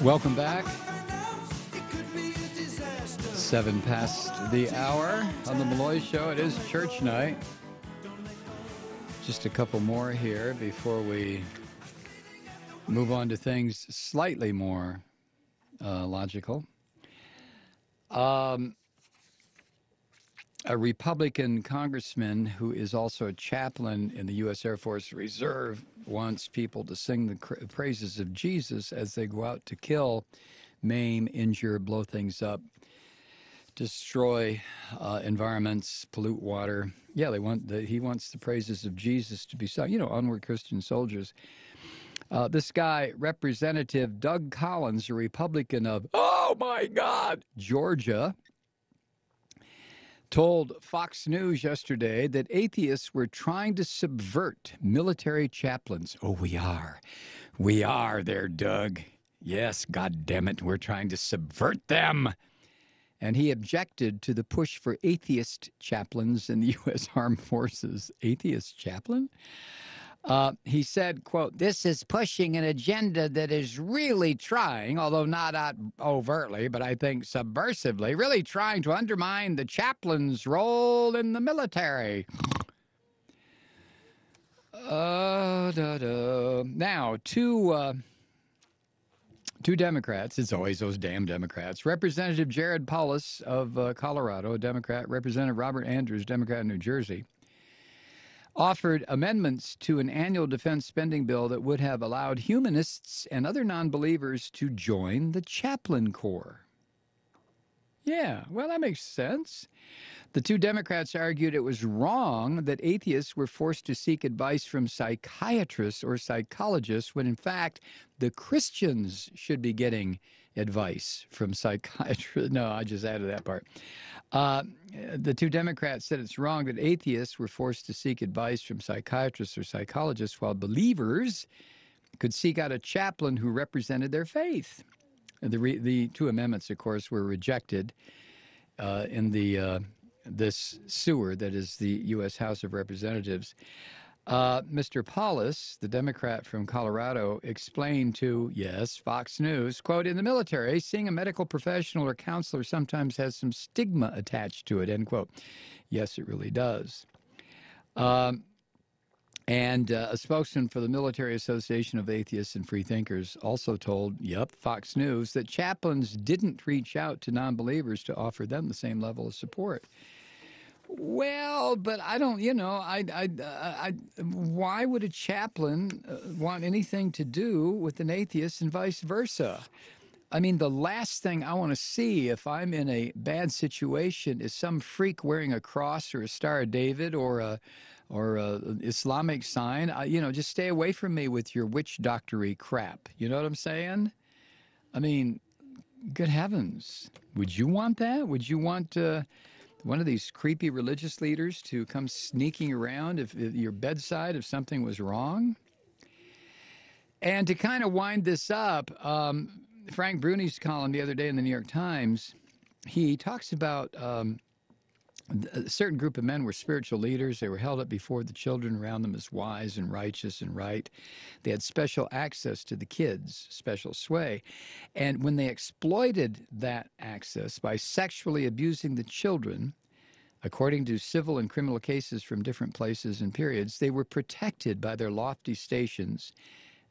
Welcome back. 7 past the hour on the Malloy Show. It is church night. Just a couple more here before we move on to things slightly more logical. A Republican congressman who is also a chaplain in the U.S. Air Force Reserve wants people to sing the praises of Jesus as they go out to kill, maim, injure, blow things up, destroy environments, pollute water. Yeah, he wants the praises of Jesus to be sung. Onward Christian soldiers. This guy, Representative Doug Collins, a Republican of, oh my God, Georgia, told Fox News yesterday that atheists were trying to subvert military chaplains. Oh, we are. We are there, Doug. Yes, God damn it, we're trying to subvert them. And he objected to the push for atheist chaplains in the U.S. Armed Forces. Atheist chaplain? He said, quote, "This is pushing an agenda that is really trying, although not overtly, but I think subversively, really trying to undermine the chaplain's role in the military." Now, two Democrats, it's always those damn Democrats, Representative Jared Polis of Colorado, a Democrat, Representative Robert Andrews, Democrat in New Jersey, offered amendments to an annual defense spending bill that would have allowed humanists and other non-believers to join the chaplain corps. Yeah, well, that makes sense. The two Democrats argued it was wrong that atheists were forced to seek advice from psychiatrists or psychologists when, in fact, the Christians should be getting advice from psychiatrists. No, I just added that part. The two Democrats said it's wrong that atheists were forced to seek advice from psychiatrists or psychologists while believers could seek out a chaplain who represented their faith. The two amendments, of course, were rejected in this sewer that is the U.S. House of Representatives. Mr. Paulus, the Democrat from Colorado, explained to, yes, Fox News, quote, "In the military, seeing a medical professional or counselor sometimes has some stigma attached to it," end quote. Yes, it really does. And a spokesman for the Military Association of Atheists and Freethinkers also told, Fox News, that chaplains didn't reach out to non-believers to offer them the same level of support. Well, but I don't, why would a chaplain want anything to do with an atheist and vice versa? I mean, the last thing I want to see if I'm in a bad situation is some freak wearing a cross or a Star of David or a Islamic sign. Just stay away from me with your witch doctory crap. You know what I'm saying? I mean, good heavens. Would you want that? Would you want one of these creepy religious leaders to come sneaking around if your bedside if something was wrong? And to kind of wind this up, Frank Bruni's column the other day in the New York Times, he talks about a certain group of men were spiritual leaders. They were held up before the children around them as wise and righteous and right. They had special access to the kids, special sway. And when they exploited that access by sexually abusing the children, according to civil and criminal cases from different places and periods, they were protected by their lofty stations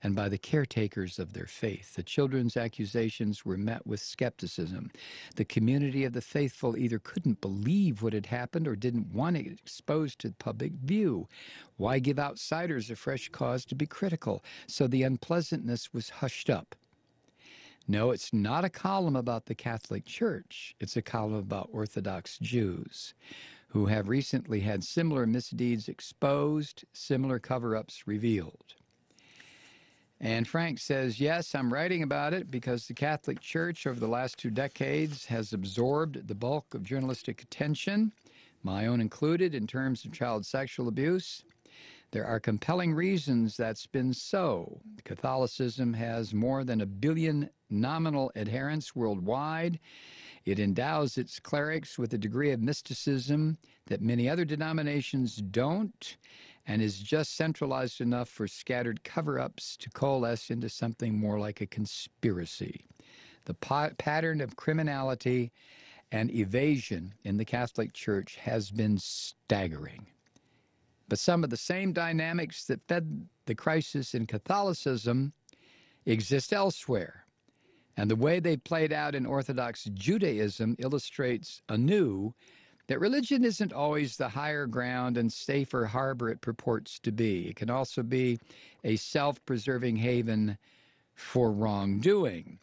and by the caretakers of their faith. The children's accusations were met with skepticism. The community of the faithful either couldn't believe what had happened or didn't want it exposed to public view. Why give outsiders a fresh cause to be critical? So the unpleasantness was hushed up. No, it's not a column about the Catholic Church. It's a column about Orthodox Jews who have recently had similar misdeeds exposed, similar cover-ups revealed. And Frank says, yes, I'm writing about it because the Catholic Church over the last 2 decades has absorbed the bulk of journalistic attention, my own included, in terms of child sexual abuse. There are compelling reasons that's been so. Catholicism has more than 1 billion nominal adherents worldwide. It endows its clerics with a degree of mysticism that many other denominations don't, and is just centralized enough for scattered cover-ups to coalesce into something more like a conspiracy. The pattern of criminality and evasion in the Catholic Church has been staggering. But some of the same dynamics that fed the crisis in Catholicism exist elsewhere. And the way they played out in Orthodox Judaism illustrates anew that religion isn't always the higher ground and safer harbor it purports to be. It can also be a self-preserving haven for wrongdoing.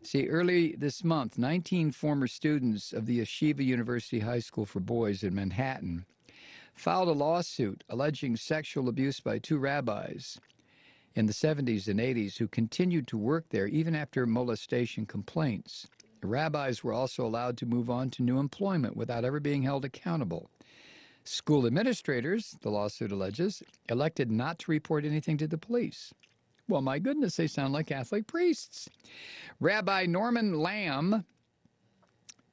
See, early this month, 19 former students of the Yeshiva University High School for Boys in Manhattan filed a lawsuit alleging sexual abuse by two rabbis in the 70s and 80s who continued to work there even after molestation complaints. The rabbis were also allowed to move on to new employment without ever being held accountable. School administrators, the lawsuit alleges, elected not to report anything to the police. Well, my goodness, they sound like Catholic priests. Rabbi Norman Lamb,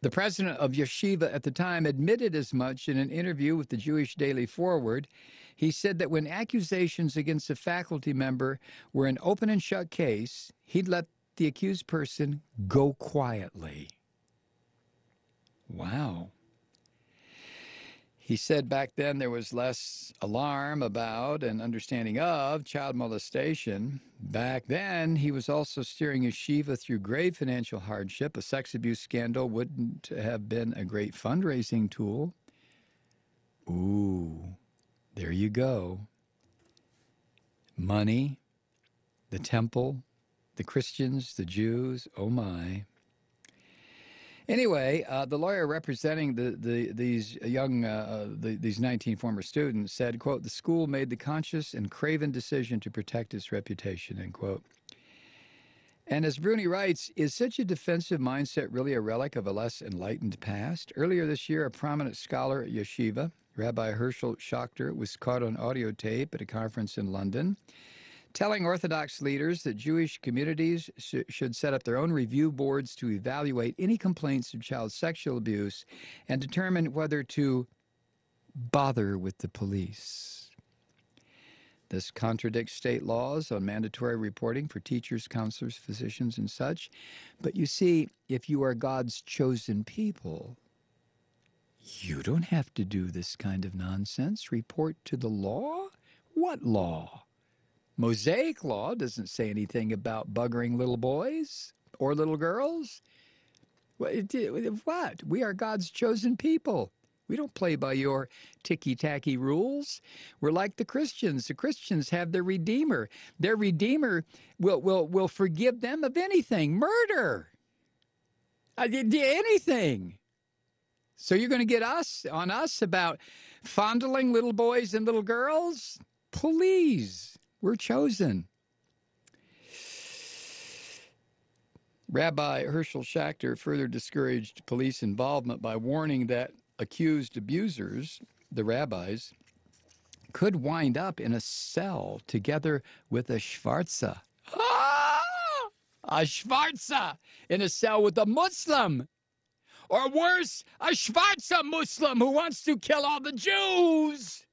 the president of Yeshiva at the time, admitted as much in an interview with the Jewish Daily Forward. He said that when accusations against a faculty member were an open and shut case, he'd let the accused person go quietly. Wow. He said back then there was less alarm about and understanding of child molestation. Back then, he was also steering yeshiva through grave financial hardship. A sex abuse scandal wouldn't have been a great fundraising tool. Ooh, there you go. Money, the temple, the Christians, the Jews, oh my. Anyway, the lawyer representing these 19 former students said, quote, "The school made the conscious and craven decision to protect its reputation," end quote. And as Bruni writes, is such a defensive mindset really a relic of a less enlightened past? Earlier this year, a prominent scholar at Yeshiva, Rabbi Herschel Schachter, was caught on audio tape at a conference in London, telling Orthodox leaders that Jewish communities should set up their own review boards to evaluate any complaints of child sexual abuse and determine whether to bother with the police. This contradicts state laws on mandatory reporting for teachers, counselors, physicians, and such. But you see, if you are God's chosen people, you don't have to do this kind of nonsense. Report to the law? What law? Mosaic law doesn't say anything about buggering little boys or little girls. What? We are God's chosen people. We don't play by your ticky-tacky rules. We're like the Christians. The Christians have their Redeemer. Their Redeemer will forgive them of anything. Murder. Anything. So you're going to get on us about fondling little boys and little girls? Please. We're chosen. Rabbi Herschel Schachter further discouraged police involvement by warning that accused abusers, the rabbis, could wind up in a cell together with a Schwarze. Ah! A Schwarze in a cell with a Muslim. Or worse, a Schwarze Muslim who wants to kill all the Jews.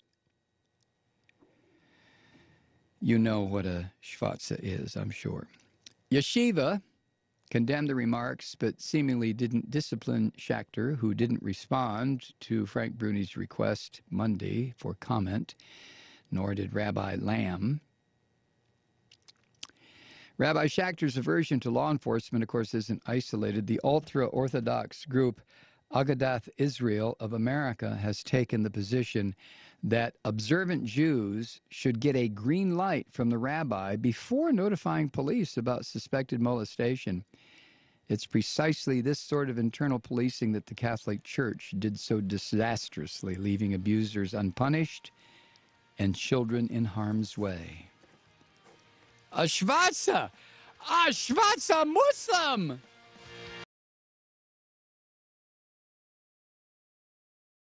You know what a Schwarze is, I'm sure. Yeshiva condemned the remarks, but seemingly didn't discipline Schachter, who didn't respond to Frank Bruni's request Monday for comment, nor did Rabbi Lamb. Rabbi Schachter's aversion to law enforcement, of course, isn't isolated. The ultra-Orthodox group Agudath Israel of America has taken the position that observant Jews should get a green light from the rabbi before notifying police about suspected molestation. It's precisely this sort of internal policing that the Catholic Church did so disastrously, leaving abusers unpunished and children in harm's way. A Schwarze Muslim!